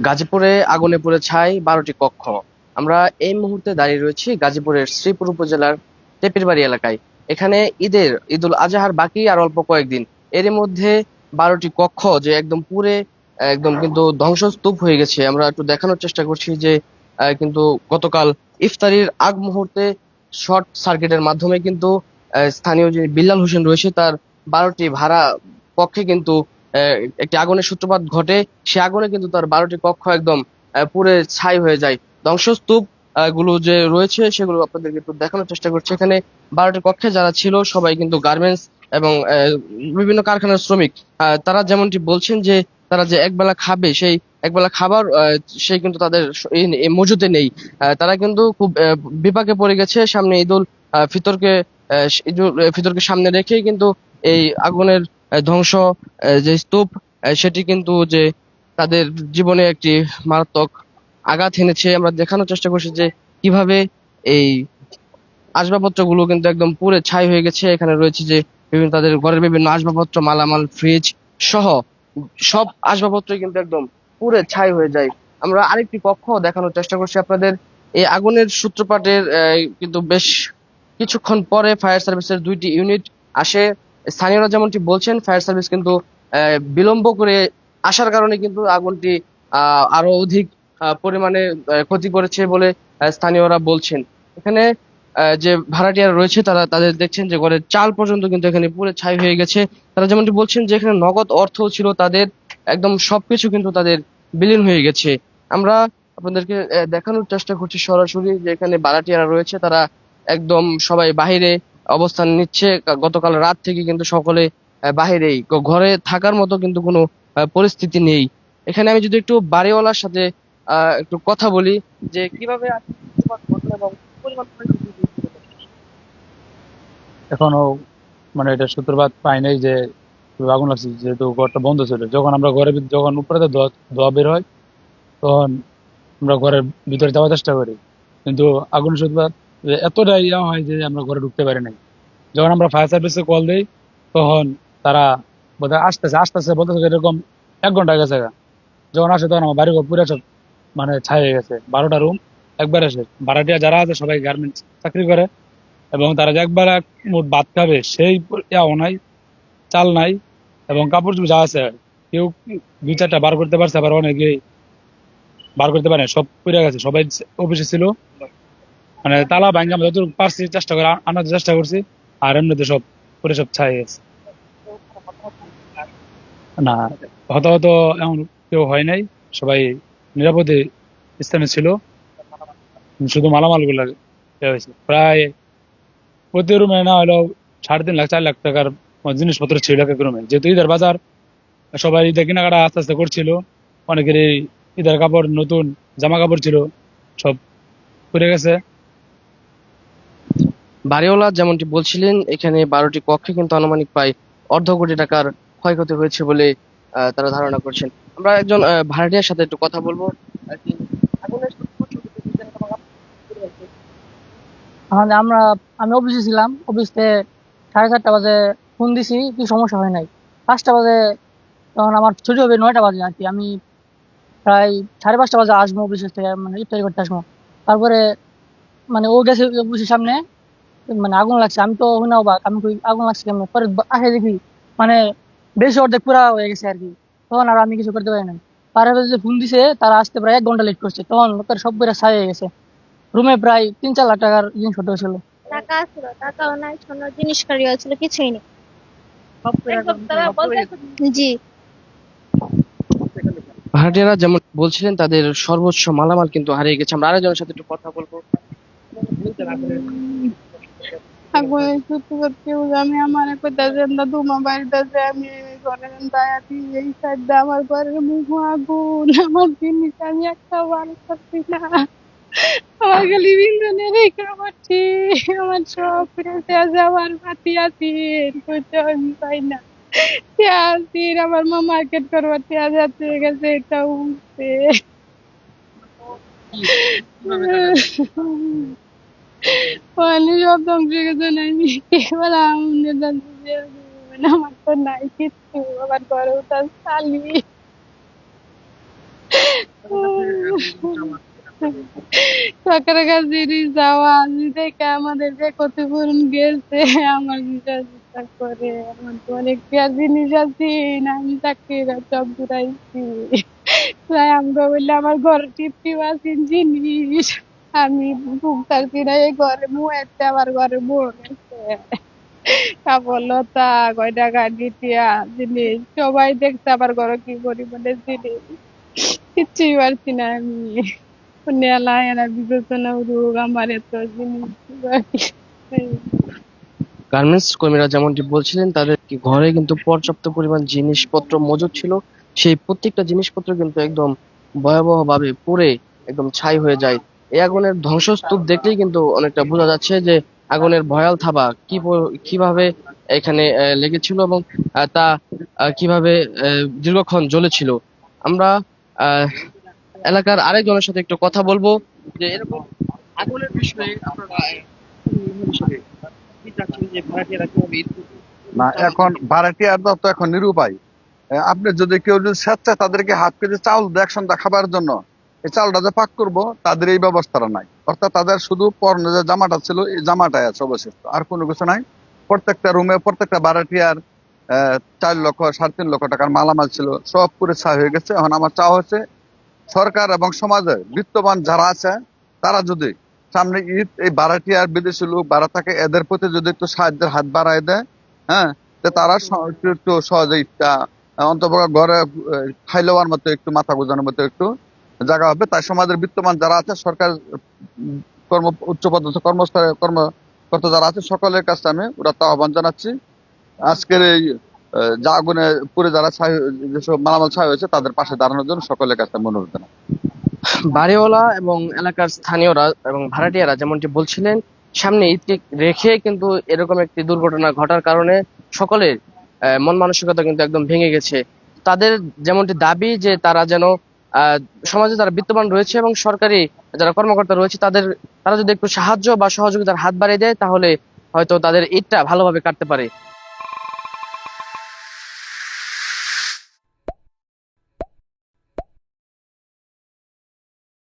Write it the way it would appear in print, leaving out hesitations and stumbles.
গাজীপুরে আগুনে পুড়ে ছাই 12টি কক্ষ। আমরা এই মুহূর্তে দাঁড়িয়ে রয়েছি গাজীপুরের শ্রীপুর উপজেলার টেপিরবাড়ি এলাকায়। এখানে ঈদুল আজহার বাকি আর অল্প কয়েকদিন, এরই মধ্যে 12টি কক্ষ যে একদম পুড়ে একদম কিন্তু ধ্বংসস্তূপ হয়ে গেছে। আমরা একটু দেখানোর চেষ্টা করছি যে কিন্তু গতকাল ইফতারির আগ মুহূর্তে শর্ট সার্কিটের মাধ্যমে কিন্তু স্থানীয় যে বিল্লাল হোসেন রয়েছে তার 12টি ভাড়া কক্ষে কিন্তু একটি আগুনের সূত্রপাত ঘটে। সে আগুনে কিন্তু তার 12টি কক্ষ একদম পুড়ে ছাই হয়ে যায়। ধ্বংসস্তূপ গুলো যে রয়েছে সেগুলো আপনাদেরকে একটু দেখানোর চেষ্টা করছি। এখানে 12টি কক্ষে যারা ছিল সবাই কিন্তু গার্মেন্টস এবং বিভিন্ন কারখানার শ্রমিক। তারা যেমনটি বলছেন যে তারা যে একবেলা খাবে সেই একবেলা খাবার সেই কিন্তু তাদের এই মজুতে নেই। তারা কিন্তু খুব বিপাকে পড়ে গেছে। সামনে ফিতরকে ঈদুল ফিতরকে সামনে রেখেই কিন্তু এই আগুনের ধ্বংস যে স্তূপ সেটি কিন্তু যে তাদের জীবনে একটি মারাত্মক আঘাত এনেছে। আমরা দেখানোর চেষ্টা করছি যে কিভাবে এই আসবাবপত্রগুলো কিন্তু একদম পুড়ে ছাই হয়ে গেছে। এখানে রয়েছে যে বিভিন্ন তাদের ঘরের বিভিন্ন আসবাবপত্র, মালামাল, ফ্রিজ সহ সব আসবাবপত্রই কিন্তু একদম পুড়ে ছাই হয়ে যায়। আমরা আরেকটি কক্ষ দেখানোর চেষ্টা করছি আপনাদের। এই আগুনের সূত্রপাতের কিন্তু বেশ কিছুক্ষণ পরে ফায়ার সার্ভিসের 2টি ইউনিট আসে। স্থানীয়রা যেমনটি বলছেন ফায়ার সার্ভিস কিন্তু বিলম্ব করে আসার কারণে কিন্তু আগুনটি আরো অধিক পরিমাণে ক্ষতি করেছে বলে স্থানীয়রা বলছেন। এখানে যে ভাড়াটিয়ারা রয়েছে তারা তাদের দেখছেন যে ঘরের চাল পর্যন্ত কিন্তু এখানে পুরো ছাই হয়ে গেছে। তারা যেমনটি বলছেন যে এখানে নগদ অর্থ ছিল তাদের, একদম সবকিছু কিন্তু তাদের বিলীন হয়ে গেছে। আমরা আপনাদেরকে দেখানোর চেষ্টা করছি সরাসরি যে এখানে ভাড়াটিয়ারা রয়েছে তারা একদম সবাই বাহিরে অবস্থান নিচ্ছে। গতকাল রাত থেকে কিন্তু সকলে বাহিরেই, ঘরে থাকার মতো কিন্তু কোনো পরিস্থিতি নেই। এখানে আমি যদি একটু বাড়িওয়ালার সাথে একটু কথা বলি যে কিভাবে ঘটনা এবং পরিমাণ পরিস্থিতি ছিল। এখনো এটা সূত্রপাত পাই নাই যে কিভাবে আগুন লাগছে, যেহেতু ঘরটা বন্ধ ছিল। যখন আমরা যখন উপরে তো ধোয়া ধোয়া বের হয়, তখন আমরা ঘরের ভিতরে যাওয়ার চেষ্টা করি, কিন্তু আগুনের সূত্রপাত এতটাই ইয়া হয় যে আমরা ঘরে ঢুকতে পারি নাই। যখন আমরা ফায়ার সার্ভিসে কল দিই, তখন তারা বোধহয় আসতেছে আসতেছে বলতেছে এরকম 1 ঘন্টা গেছে গা। যখন আসে তখন আমার বাড়ি ঘর পুরো সব ছাই হয়ে গেছে। 12টা রুম একবারে শেষ। ভাড়াটিয়া যারা আছে সবাই গার্মেন্টস চাকরি করে, এবং তারা যে একবার এক মুঠ ভাত খাবে সেই ইয়াও নাই, চাল নাই, এবং কাপড় চোপড় যা আছে কেউ 2-4টা বার করতে পারছে, আবার অনেকে বার করতে পারে নাই। সব পুড়ে গেছে। সবাই অফিসে ছিল, তালা ভাঙা আমরা যতটুকু পারছি চেষ্টা করে আনার চেষ্টা করছি। আর এমনিতে সব পুরো সব ছাই গেছে। না, হতাহত এমন কেউ হয় নাই, সবাই নিরাপদে স্থানে ছিল। শুধু মালামাল গুলা হয়েছে। প্রায় প্রতি রুমে না হলেও 3.5 লাখ 4 লাখ টাকার জিনিসপত্র ছিল এক এক রুমে। যেহেতু ঈদের বাজার, সবাই ঈদের কেনাকাটা আস্তে আস্তে করছিল। অনেকের ঈদের কাপড়, নতুন জামা কাপড় ছিল, সব পড়ে গেছে। বাড়িওয়ালা যেমনটি বলছিলেন এখানে 12টি কক্ষে কিন্তু আনুমানিক প্রায় অর্ধ কোটি টাকার ক্ষয়ক্ষতি হয়েছে বলে তারা ধারণা করছেন। আমরা একজন ভাড়াটিয়ার সাথে একটু কথা বলবো আর কি। আগুনের সূত্রপাত শুরু থেকে যেন তোমার আমাদের আমরা আমি অফিসে ছিলাম। অফিসে 7:30 বাজে ফোন দিছি, কি সমস্যা হয় নাই। 5টা বাজে তখন আমার ছুটি হবে, 9টা বাজে আর কি। আমি প্রায় 5:30 বাজে আসবো অফিসের থেকে, ইফতারি করতে আসবো। তারপরে ও গেছে অফিসের সামনে, আগুন লাগছে। আমি তো শুনে অবাক, আমি কই আগুন লাগছে কেমন। পরে আসে দেখি মানে বেশি অর্ধেক পুরা হয়ে গেছে আর কি। তখন আর আমি কিছু করতে পারি না। পাড়ার যে ফোন দিছে তারা আসতে প্রায় 1 ঘন্টা লেট করছে, তখন লোকের সব পুরা ছাই হয়ে গেছে। রুমে প্রায় 3-4 লাখ টাকার জিনিসপত্র ছিল। টাকা ছিল, টাকাও নাই, সোনার জিনিসকারিও ছিল, কিছুই নেই। সব পুরা জি। ভাড়াটিয়ারা যেমন বলছিলেন তাদের সর্বোচ্চ মালামাল কিন্তু হারিয়ে গেছে। আমরা আরেকজনের সাথে একটু কথা বলবো। আগুনের সূত্রপাত আমি আমার কইতাছে দাদু মা বাড়িতে আমি ঘরে দায়াতি এই সাইডে আমার ঘরের মুখ আগুন, আমার জিনিস আমি একটা বার করছি না। আমার খালি বিন্দনে রেখে করছি, আমার সব ফিরেছে আছে, আমার পাতি আছি কইতে আমি পাই না। পেঁয়াজ আমার মা মার্কেট করবার পেঁয়াজ হাতে গেছে, এটা উঠছে। পানি সব ধ্বংস হয়ে গেছে। আমি এবার আমাদের আমার তো নাই কিচ্ছু, আমার ঘরে ওটা চালি সরকারের কাছে জিনিস যাওয়া দেখে আমাদের যে ক্ষতিপূরণ গেছে আমার বিচার বিচার করে আমার তো অনেক পেয়ার জিনিস আছে না, আমি চাকরিরা সব ঘুরাইছি তাই আমরা বললে আমার ঘরে টিপটিপ আছে জিনিস আমি ভুগতাছি না, এই ঘরে মুয়েতে আমার ঘরে বউ গেছে কাপড় লতা কয় টাকা দিতিয়া জিনিস সবাই দেখছে আমার ঘরে কি পরিমাণে জিনিস, কিচ্ছুই পারছি না আমি। নেলা এরা বিবেচনা রোগ আমার এত জিনিস গার্মেন্টস কর্মীরা যেমনটি বলছিলেন তাদের কি ঘরে কিন্তু পর্যাপ্ত পরিমাণ জিনিসপত্র মজুদ ছিল, সেই প্রত্যেকটা জিনিসপত্র কিন্তু একদম ভয়াবহভাবে পুড়ে একদম ছাই হয়ে যায়। এই আগুনের ধ্বংসস্তূপ দেখলেই কিন্তু অনেকটা বোঝা যাচ্ছে যে আগুনের ভয়াল থাবা কিভাবে এখানে লেগেছিল এবং তা কিভাবে দীর্ঘক্ষণ জ্বলেছিল। আমরা আহ এলাকার আরেকজনের সাথে একটু কথা বলবো যে এরকম আগুনের বিষয়ে আপনারা কি চাচ্ছেন যে ভাড়াটিয়ারা কিভাবে ঈদ করবে? না, এখন ভাড়াটিয়াররা তো এখন নিরুপায়। আপনি যদি কেউ যদি স্বেচ্ছায় তাদেরকে হাফ কেজি চাউল দেয় এক সন্ধ্যা খাবার জন্য, এই চাউলটা যে পাক করবো তাদের এই ব্যবস্থাটা নাই। অর্থাৎ তাদের শুধু পরনে যে জামাটা ছিল এই জামাটাই আছে অবশিষ্ট, আর কোনো কিছু নাই। প্রত্যেকটা রুমে প্রত্যেকটা ভাড়াটিয়ার 4 লক্ষ 3.5 লক্ষ টাকার মালামাল ছিল, সব পুরো ছাই হয়ে গেছে। এখন আমার চাওয়া হচ্ছে সরকার এবং সমাজে বিত্তবান যারা আছে তারা যদি সামনে ঈদ এই ভাড়াটিয়ার বিদেশি লোক ভাড়া থাকে এদের প্রতি যদি একটু সাহায্যের হাত বাড়ায় দেয়, হ্যাঁ, তো তারা একটু সহজে ঈদটা অন্তত ঘরে খাই লওয়ার মতো একটু মাথা গোজানোর মতো একটু জায়গা হবে। তাই সমাজের বিত্তমান যারা আছে সরকার উচ্চপদস্থ কর্মকর্তা যারা আছে সকলের কাছে আমি ওরা তো আহ্বান জানাচ্ছি আজকের এই যা আগুনে পুড়ে যারা যেসব মালামাল ছাই হয়েছে তাদের পাশে দাঁড়ানোর জন্য সকলের কাছে আমি অনুরোধ জানাচ্ছি। বাড়িওয়ালা এবং এলাকার স্থানীয়রা এবং ভাড়াটিয়ারা যেমনটি বলছিলেন সামনে ঈদকে রেখে কিন্তু এরকম একটি দুর্ঘটনা ঘটার কারণে সকলের মন মানসিকতা কিন্তু একদম ভেঙে গেছে। তাদের যেমনটি দাবি যে তারা যেন সমাজে যারা বিত্তমান রয়েছে এবং সরকারি যারা কর্মকর্তা রয়েছে তারা যদি একটু সাহায্য বা সহযোগিতার হাত বাড়িয়ে দেয় তাহলে হয়তো তাদের ঈদটা ভালোভাবে কাটতে পারে।